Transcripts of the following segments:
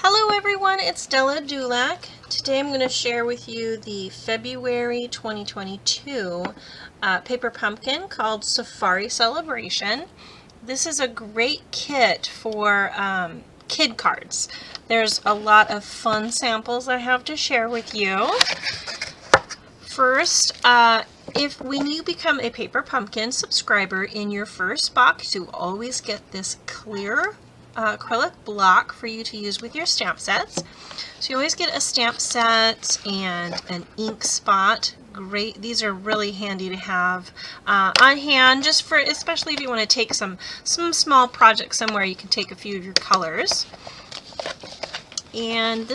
Hello everyone, it's Della DuLac. Today I'm going to share with you the February 2022 paper pumpkin called Safari Celebration. This is a great kit for kid cards. There's a lot of fun samples I have to share with you. First, when you become a Paper Pumpkin subscriber, in your first box you always get this clear acrylic block for you to use with your stamp sets. So you always get a stamp set and an ink spot. Great, these are really handy to have on hand, just for, especially if you want to take some small project somewhere, you can take a few of your colors. And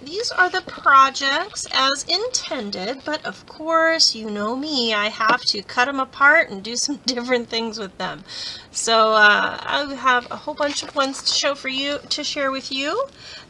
these are the projects as intended, but of course, you know me, I have to cut them apart and do some different things with them. So I have a whole bunch of ones to share with you.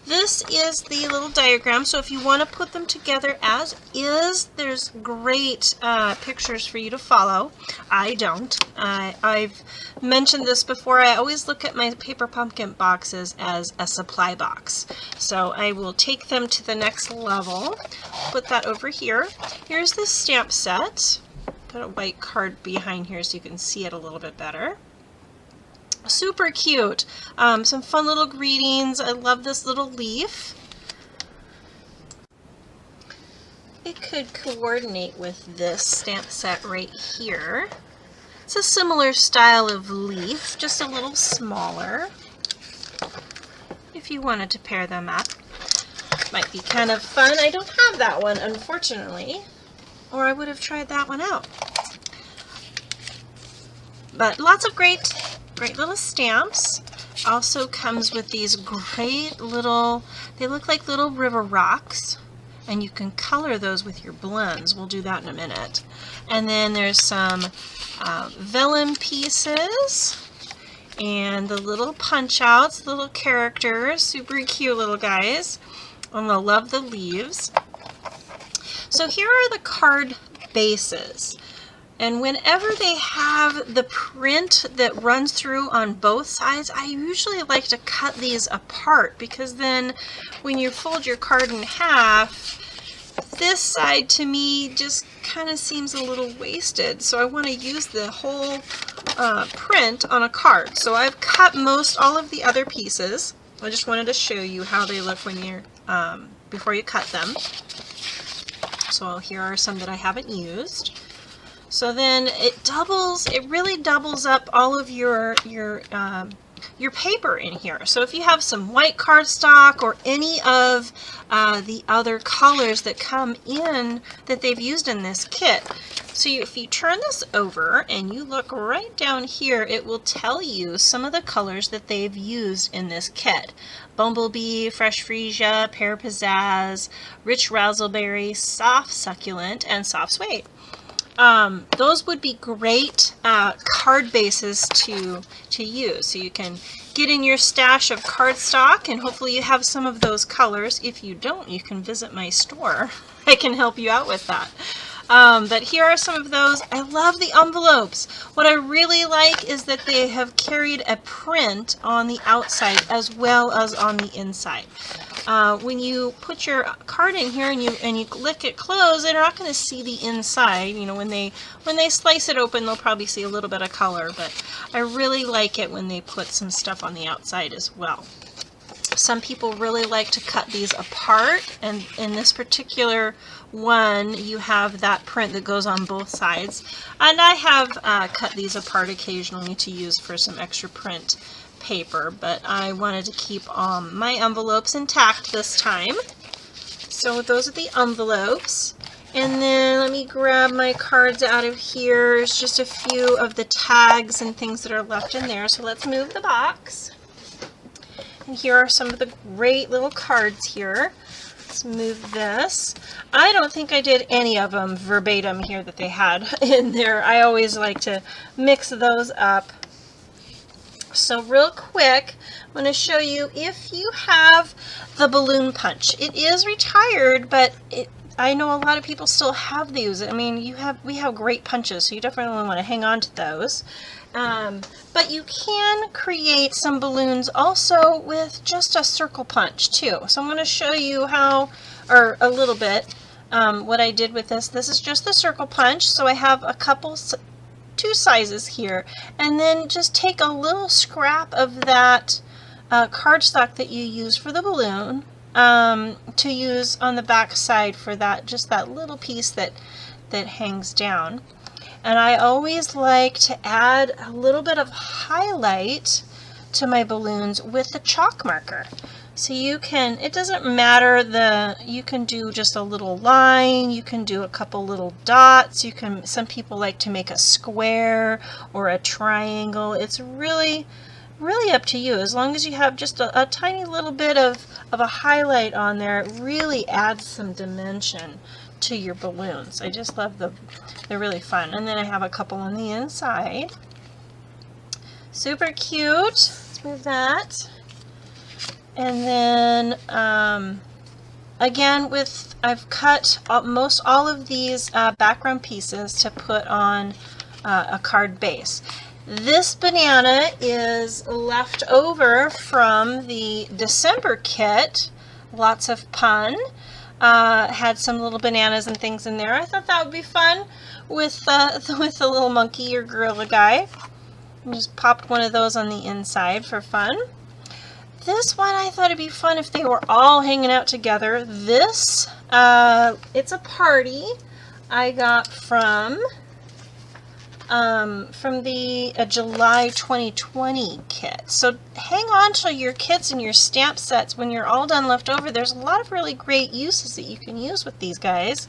This is the little diagram, so if you want to put them together as is, there's great pictures for you to follow. I don't. I've mentioned this before. I always look at my Paper Pumpkin boxes as a supply box. So I will take them to the next level. Put that over here. Here's the stamp set. Put a white card behind here so you can see it a little bit better. Super cute. Some fun little greetings. I love this little leaf. It could coordinate with this stamp set right here. It's a similar style of leaf, just a little smaller. If you wanted to pair them up, might be kind of fun. I don't have that one, unfortunately, or I would have tried that one out. But lots of great little stamps. Also comes with these great little, they look like little river rocks, and you can color those with your blends. We'll do that in a minute. And then there's some vellum pieces and the little punch outs, little characters, super cute little guys. And I love the leaves. So here are the card bases. And whenever they have the print that runs through on both sides, I usually like to cut these apart, because then when you fold your card in half, this side to me just kind of seems a little wasted. So I want to use the whole print on a card. So I've cut all of the other pieces. I just wanted to show you how they look when you're before you cut them. So here are some that I haven't used. So then it really doubles up all of your paper in here. So if you have some white cardstock or any of the other colors that come in that they've used in this kit. So if you turn this over and you look right down here, it will tell you some of the colors that they've used in this kit. Bumblebee, Fresh Freesia, Pear Pizzazz, Rich Razzleberry, Soft Succulent, and Soft Suede. Those would be great card bases to use. So you can get in your stash of cardstock, and hopefully you have some of those colors. If you don't, you can visit my store. I can help you out with that. But here are some of those. I love the envelopes. What I really like is that they have carried a print on the outside as well as on the inside. When you put your card in here and you lick it closed, they're not going to see the inside. You know, when they slice it open, they'll probably see a little bit of color, but I really like it when they put some stuff on the outside as well. Some people really like to cut these apart, and in this particular one you have that print that goes on both sides, and I have cut these apart occasionally to use for some extra print paper, but I wanted to keep my envelopes intact this time. So those are the envelopes. And then let me grab my cards out of here. There's just a few of the tags and things that are left in there. So let's move the box. And here are some of the great little cards here. Let's move this. I don't think I did any of them verbatim here that they had in there. I always like to mix those up. So real quick, I'm going to show you if you have the balloon punch. It is retired, but I know a lot of people still have these. I mean, we have great punches, so you definitely want to hang on to those. But you can create some balloons also with just a circle punch too. So I'm going to show you how, or a little bit, what I did with this. This is just the circle punch. So I have a couple, 2 sizes here, and then just take a little scrap of that cardstock that you use for the balloon to use on the back side for that, just that little piece that hangs down. And I always like to add a little bit of highlight to my balloons with the chalk marker. So you can, it doesn't matter, you can do just a little line, you can do a couple little dots, some people like to make a square or a triangle. It's really up to you. As long as you have just a tiny little bit of a highlight on there, it really adds some dimension to your balloons. I just love they're really fun. And then I have a couple on the inside. Super cute. Let's move that. And then again, I've cut most all of these background pieces to put on a card base. This banana is left over from the December kit, Lots of Fun. Had some little bananas and things in there. I thought that would be fun with the little monkey or gorilla guy. I just popped one of those on the inside for fun. This one I thought it'd be fun if they were all hanging out together. This, it's a party I got from the July 2020 kit. So hang on to your kits and your stamp sets when you're all done left over. There's a lot of really great uses that you can use with these guys.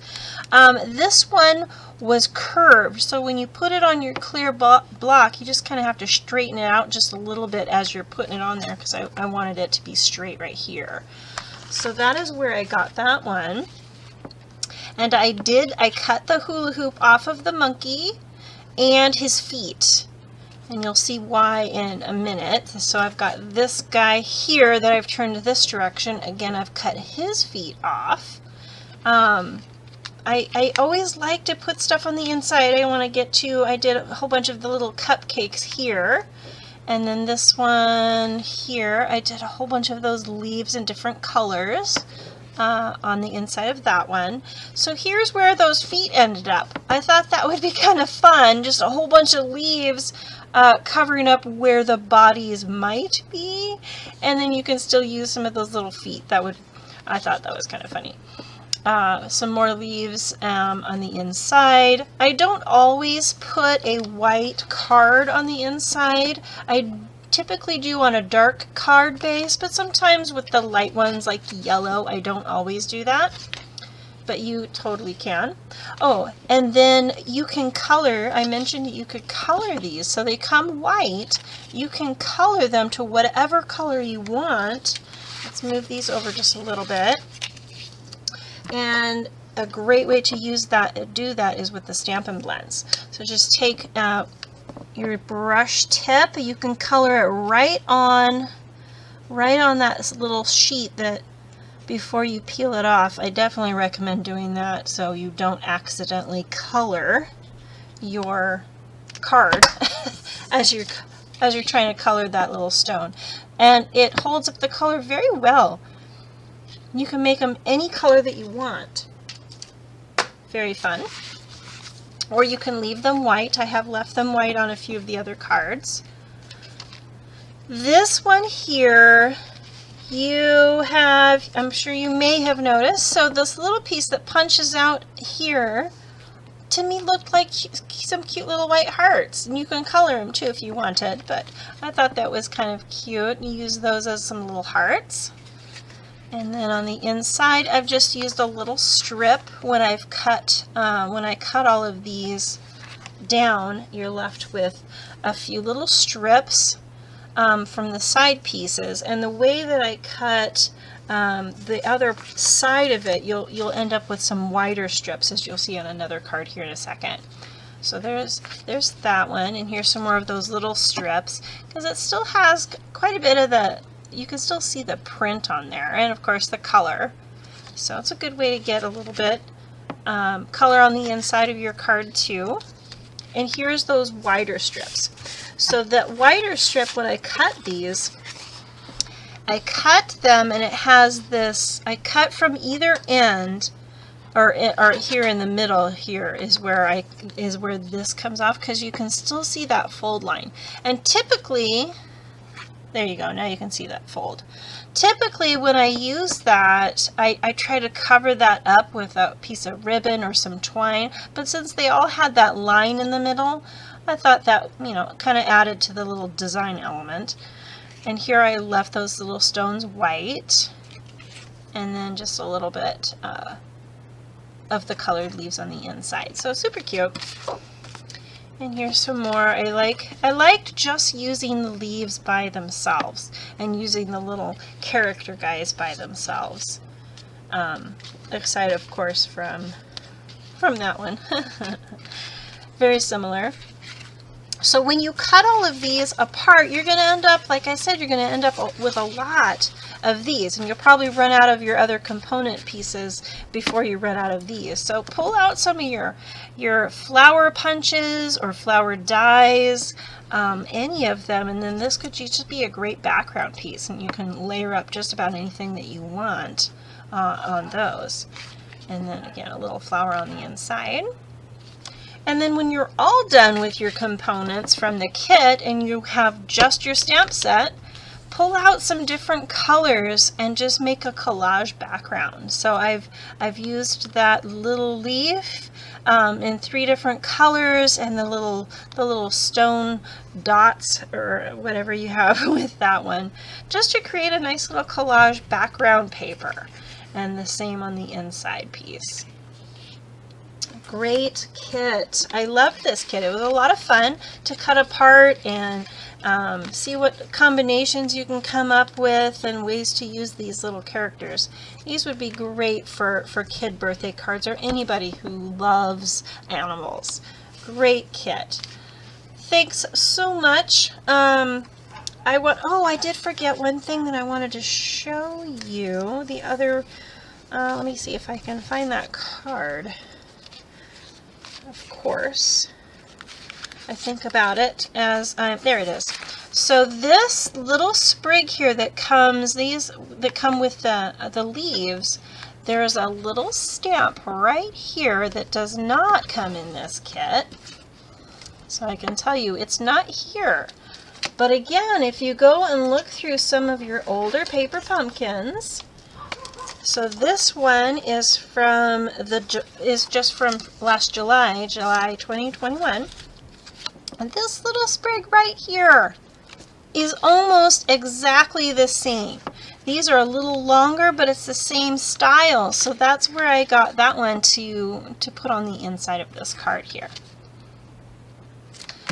This one was curved, so when you put it on your clear block, you just kind of have to straighten it out just a little bit as you're putting it on there, because I wanted it to be straight right here. So that is where I got that one. And I cut the hula hoop off of the monkey and his feet, and you'll see why in a minute. So I've got this guy here that I've turned this direction. Again, I've cut his feet off. I always like to put stuff on the inside. I did a whole bunch of the little cupcakes here, and then this one here, I did a whole bunch of those leaves in different colors on the inside of that one. So here's where those feet ended up. I thought that would be kind of fun, just a whole bunch of leaves covering up where the bodies might be, and then you can still use some of those little feet. I thought that was kind of funny. Some more leaves on the inside. I don't always put a white card on the inside. I typically do on a dark card base, but sometimes with the light ones like yellow, I don't always do that, but you totally can. Oh, and then you can color. I mentioned you could color these, so they come white. You can color them to whatever color you want. Let's move these over just a little bit. And a great way to do that is with the Stampin' blends. So just take your brush tip. You can color it right on that little sheet that before you peel it off. I definitely recommend doing that so you don't accidentally color your card as you're trying to color that little stone. And it holds up the color very well. You can make them any color that you want. Very fun. Or you can leave them white. I have left them white on a few of the other cards. This one here, I'm sure you may have noticed, so this little piece that punches out here, to me looked like some cute little white hearts. And you can color them too if you wanted, but I thought that was kind of cute. You use those as some little hearts. And then on the inside, I've just used a little strip. When I cut all of these down, you're left with a few little strips from the side pieces. And the way that I cut the other side of it, you'll end up with some wider strips, as you'll see on another card here in a second. So there's that one, and here's some more of those little strips, because it still has quite a bit of you can still see the print on there, and of course the color. So it's a good way to get a little bit color on the inside of your card too. And here's those wider strips. So that wider strip, when I cut these, I cut them and it has this, I cut from either end, or here in the middle here is where this comes off, because you can still see that fold line. And typically, there you go, now you can see that fold. Typically when I use that, I try to cover that up with a piece of ribbon or some twine, but since they all had that line in the middle, I thought that, you know, kind of added to the little design element. And here I left those little stones white, and then just a little bit of the colored leaves on the inside. So super cute. And here's some more. I liked just using the leaves by themselves and using the little character guys by themselves. Aside, of course, from that one. Very similar. So when you cut all of these apart, you're going to end up, like I said, you're going to end up with a lot of these, and you'll probably run out of your other component pieces before you run out of these. So pull out some of your flower punches or flower dies, any of them, and then this could just be a great background piece, and you can layer up just about anything that you want on those. And then again, a little flower on the inside. And then when you're all done with your components from the kit and you have just your stamp set, pull out some different colors and just make a collage background. So I've used that little leaf in 3 different colors, and the little stone dots or whatever you have with that one, just to create a nice little collage background paper. And the same on the inside piece. Great kit. I loved this kit. It was a lot of fun to cut apart and see what combinations you can come up with and ways to use these little characters. These would be great for kid birthday cards or anybody who loves animals. Great kit. Thanks so much. I did forget one thing that I wanted to show you. The other, let me see if I can find that card. Of course, I think about it as there it is. So this little sprig here that comes, these that come with the leaves, there's a little stamp right here that does not come in this kit. So I can tell you it's not here. But again, if you go and look through some of your older paper pumpkins, so this one is just from last July 2021. And this little sprig right here is almost exactly the same. These are a little longer, but it's the same style. So that's where I got that one to put on the inside of this card here.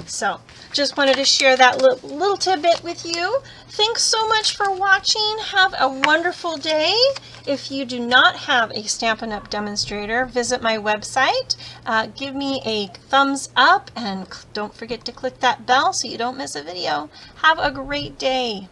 So just wanted to share that little tidbit with you. Thanks so much for watching. Have a wonderful day. If you do not have a Stampin' Up! Demonstrator, visit my website. Give me a thumbs up and don't forget to click that bell so you don't miss a video. Have a great day.